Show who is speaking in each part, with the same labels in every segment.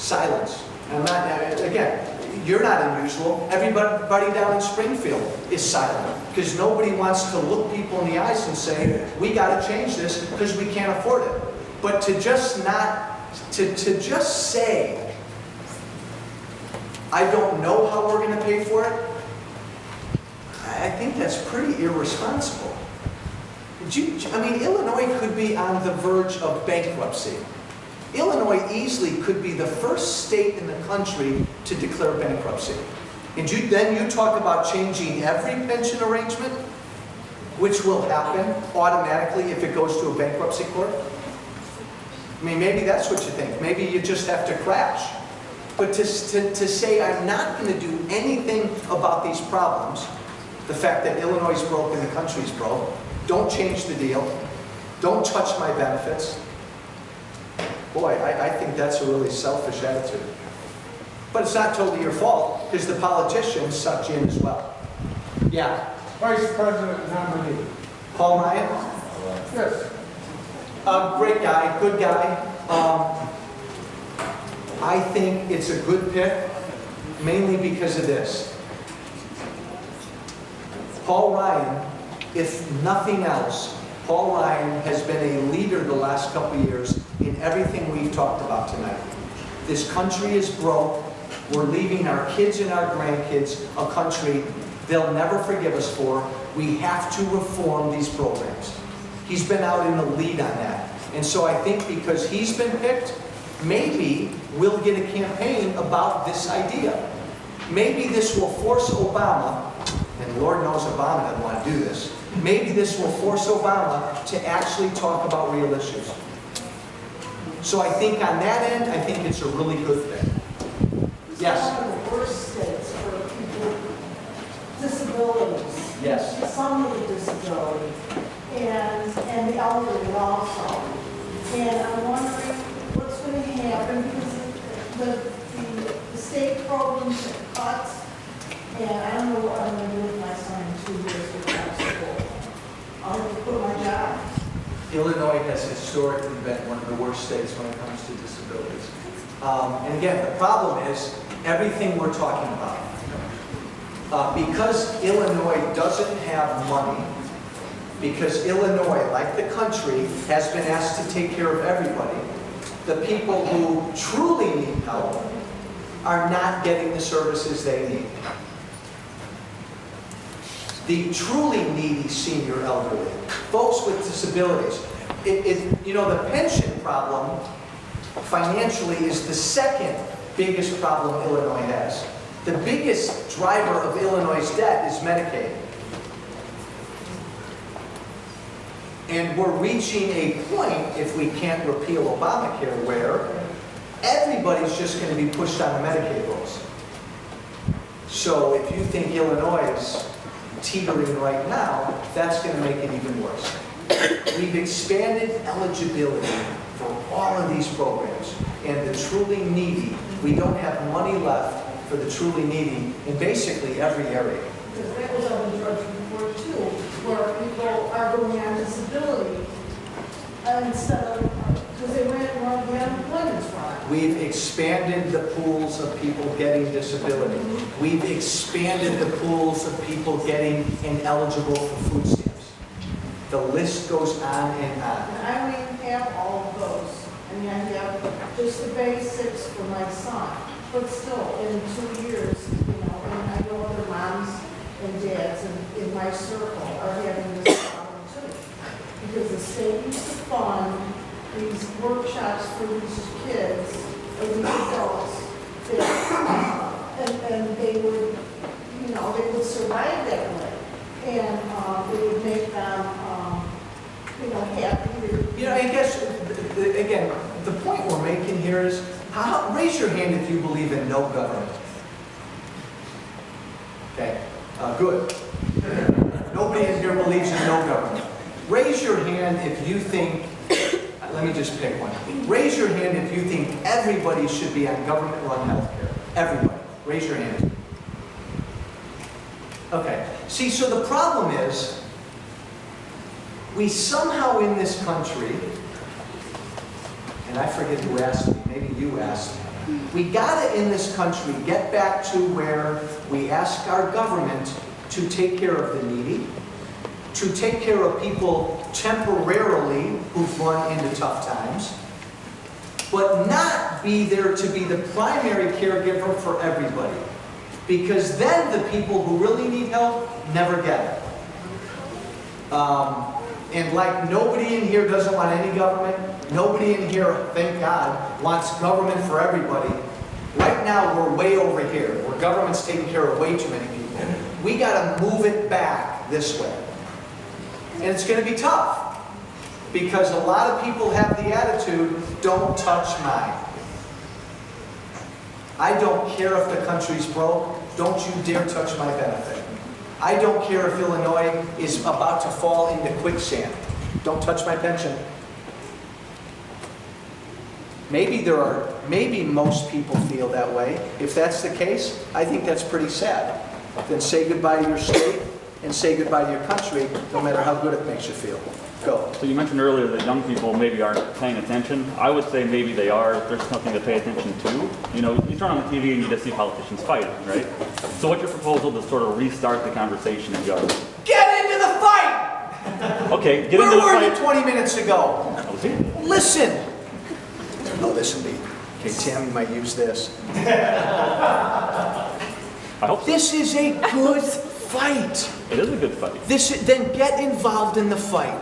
Speaker 1: Silence. And I'm not, again, you're not unusual. Everybody down in Springfield is silent because nobody wants to look people in the eyes and say, we got to change this because we can't afford it. But to just just say, I don't know how we're going to pay for it, I think that's pretty irresponsible. I mean, Illinois could be on the verge of bankruptcy. Illinois easily could be the first state in the country to declare bankruptcy. And then you talk about changing every pension arrangement, which will happen automatically if it goes to a bankruptcy court. I mean, maybe that's what you think. Maybe you just have to crash. But to say I'm not going to do anything about these problems, the fact that Illinois is broke and the country's broke, don't change the deal, don't touch my benefits. Boy, I think that's a really selfish attitude. But it's not totally your fault, because the politicians sucked you in as well. Yeah?
Speaker 2: Vice President nominee.
Speaker 1: Paul Ryan?
Speaker 2: Yes.
Speaker 1: Great guy, good guy. I think it's a good pick, mainly because of this. Paul Ryan, if nothing else, Paul Ryan has been a leader the last couple of years in everything we've talked about tonight. This country is broke. We're leaving our kids and our grandkids a country they'll never forgive us for. We have to reform these programs. He's been out in the lead on that. And so I think because he's been picked, maybe we'll get a campaign about this idea. Maybe this will force Obama, and Lord knows Obama doesn't want to do this, maybe this will force Obama to actually talk about real issues. So I think on that end, I think it's a really good thing. Yes?
Speaker 3: Some of the worst states for people with disabilities.
Speaker 1: Yes.
Speaker 3: Some with disabilities. And the elderly also. And I'm wondering what's going to happen because the state programs are cut. And I don't know what I'm going to do with my son in 2 years without school. I'll have to quit my job.
Speaker 1: Illinois has historically been one of the worst states when it comes to disabilities. And again, the problem is everything we're talking about. Because Illinois doesn't have money, because Illinois, like the country, has been asked to take care of everybody, the people who truly need help are not getting the services they need. The truly needy senior elderly, folks with disabilities. You know, the pension problem financially is the second biggest problem Illinois has. The biggest driver of Illinois' debt is Medicaid. And we're reaching a point, if we can't repeal Obamacare, where everybody's just going to be pushed on the Medicaid rolls. So if you think Illinois is teetering right now, that's going to make it even worse. We've expanded eligibility for all of these programs, and the truly needy, we don't have money left for the truly needy in basically every area.
Speaker 3: Because that was on the drug report too, where people are going on disability instead of, because they went on the unemployment fraud.
Speaker 1: We've expanded the pools of people getting disability. We've expanded the pools of people getting ineligible for food stamps. The list goes on and on.
Speaker 3: And I don't even have all of those. I mean, I have just the basics for my son. But still, in 2 years, you know, and I know other moms and dads in my circle are having this problem too. Because the state used to fund these workshops for these kids or these adults that, and they would, you know, they would survive that way. And it would make them, you know, happier.
Speaker 1: You know, I guess, again, the point we're making here is, raise your hand if you believe in no government. Okay, good. Nobody in here believes in no government. Raise your hand if you think, let me just pick one. Raise your hand if you think everybody should be on government-run health care. Everybody. Raise your hand. Okay. See, so the problem is, we somehow in this country, and I forget who asked me, maybe you asked, We gotta, in this country, get back to where we ask our government to take care of the needy, to take care of people temporarily who've run into tough times, but not be there to be the primary caregiver for everybody. Because then the people who really need help never get it. And like nobody in here doesn't want any government, nobody in here, thank God, wants government for everybody. Right now we're way over here, where government's taking care of way too many people. We gotta move it back this way. And it's gonna be tough, because a lot of people have the attitude, don't touch mine. I don't care if the country's broke, don't you dare touch my benefit. I don't care if Illinois is about to fall into quicksand. Don't touch my pension. Maybe most people feel that way. If that's the case, I think that's pretty sad. Then say goodbye to your state and say goodbye to your country, no matter how good it makes you feel. Go.
Speaker 4: So you mentioned earlier that young people maybe aren't paying attention. I would say maybe they are. There's nothing to pay attention to. You know, you turn on the TV and you just see politicians fighting, right? So what's your proposal to sort of restart the conversation and go?
Speaker 1: Get into the fight!
Speaker 4: Okay, get into the
Speaker 1: Where were you
Speaker 4: fight.
Speaker 1: 20 minutes ago?
Speaker 4: I was here.
Speaker 1: Listen! Oh, this will be. Okay, Tammy might use this.
Speaker 4: I hope so.
Speaker 1: This is a good fight.
Speaker 4: It is a good fight.
Speaker 1: Then get involved in the fight.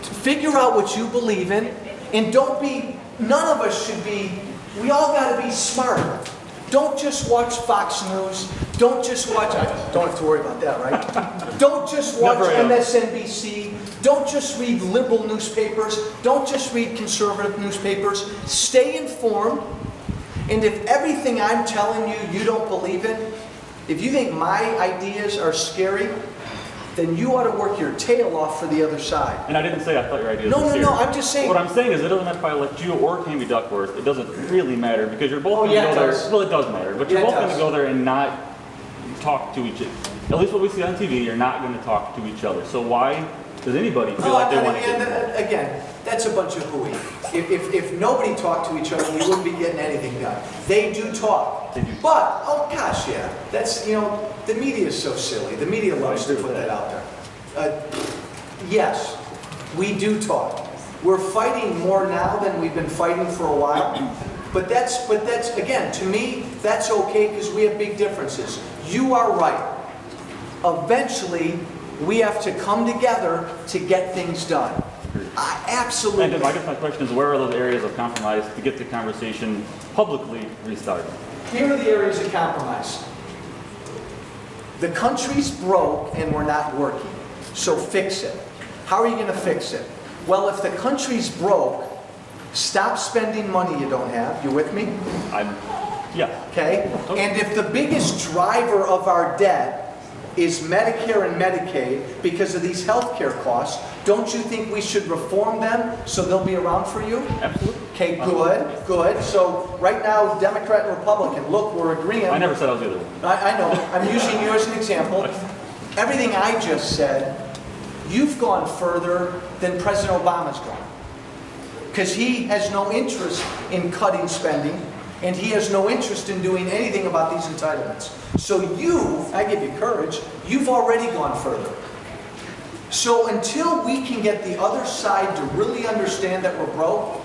Speaker 1: Figure out what you believe in, and don't be, none of us should be, we all got to be smart. Don't just watch Fox News. Don't just watch, I don't have to worry about that, right? Don't just watch MSNBC. Don't just read liberal newspapers. Don't just read conservative newspapers. Stay informed. And if everything I'm telling you, you don't believe in, if you think my ideas are scary, then you ought to work your tail off for the other side.
Speaker 4: And I didn't say I thought your ideas were
Speaker 1: No,
Speaker 4: serious.
Speaker 1: I'm just saying.
Speaker 4: What I'm saying is it doesn't matter if I elect you or Tammy Duckworth. It doesn't really matter because you're both going to go there. Well, it does matter. But you're both going to go there and not talk to each other. At least what we see on TV, you're not going to talk to each other. So why does anybody feel like they want to get involved?
Speaker 1: Again, that's a bunch of hooey. If nobody talked to each other, we wouldn't be getting anything done. They do talk.
Speaker 4: They do.
Speaker 1: But, oh gosh, yeah. That's, you know, the media is so silly. The media loves to put that out there. Yes, we do talk. We're fighting more now than we've been fighting for a while. But that's again, to me, that's okay because we have big differences. You are right. Eventually, we have to come together to get things done. Absolutely.
Speaker 4: And I guess my question is, where are those areas of compromise to get the conversation publicly restarted?
Speaker 1: Here are the areas of compromise. The country's broke and we're not working. So fix it. How are you going to fix it? Well, if the country's broke, stop spending money you don't have. You with me?
Speaker 4: Yeah.
Speaker 1: Okay? And if the biggest driver of our debt is Medicare and Medicaid because of these health care costs, don't you think we should reform them so they'll be around for you?
Speaker 4: Absolutely.
Speaker 1: Okay, good. So right now, Democrat and Republican, look, we're agreeing.
Speaker 4: I never said I was the other one.
Speaker 1: I know. I'm using you as an example. Everything I just said, you've gone further than President Obama's gone. Because he has no interest in cutting spending, and he has no interest in doing anything about these entitlements. So I give you courage, you've already gone further. So until we can get the other side to really understand that we're broke,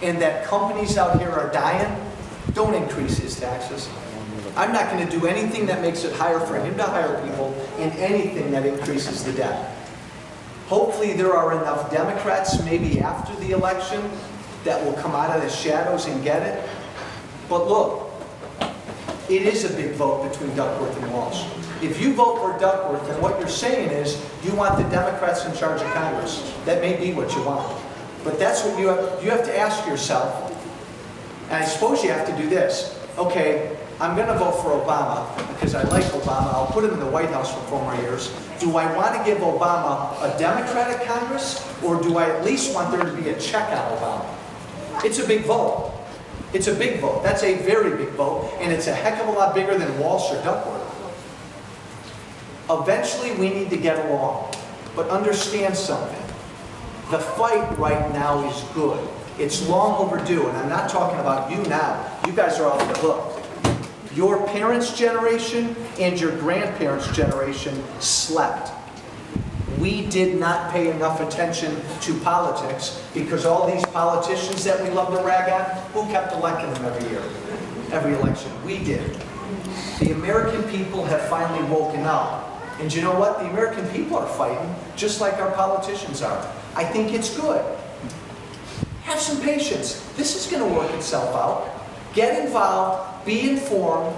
Speaker 1: and that companies out here are dying, don't increase his taxes. I'm not going to do anything that makes it higher for him to hire people, and anything that increases the debt. Hopefully there are enough Democrats, maybe after the election, that will come out of the shadows and get it. But look, it is a big vote between Duckworth and Walsh. If you vote for Duckworth, then what you're saying is you want the Democrats in charge of Congress. That may be what you want. But that's what you have to ask yourself. And I suppose you have to do this. Okay, I'm going to vote for Obama because I like Obama. I'll put him in the White House for 4 more years. Do I want to give Obama a Democratic Congress, or do I at least want there to be a check on Obama? It's a big vote. It's a big vote. That's a very big vote, and it's a heck of a lot bigger than Walsh or Duckworth. Eventually, we need to get along. But understand something. The fight right now is good. It's long overdue, and I'm not talking about you now. You guys are off the hook. Your parents' generation and your grandparents' generation slept. We did not pay enough attention to politics because all these politicians that we love to rag on, who kept electing them every year? Every election. We did. The American people have finally woken up. And you know what? The American people are fighting just like our politicians are. I think it's good. Have some patience. This is going to work itself out. Get involved, be informed,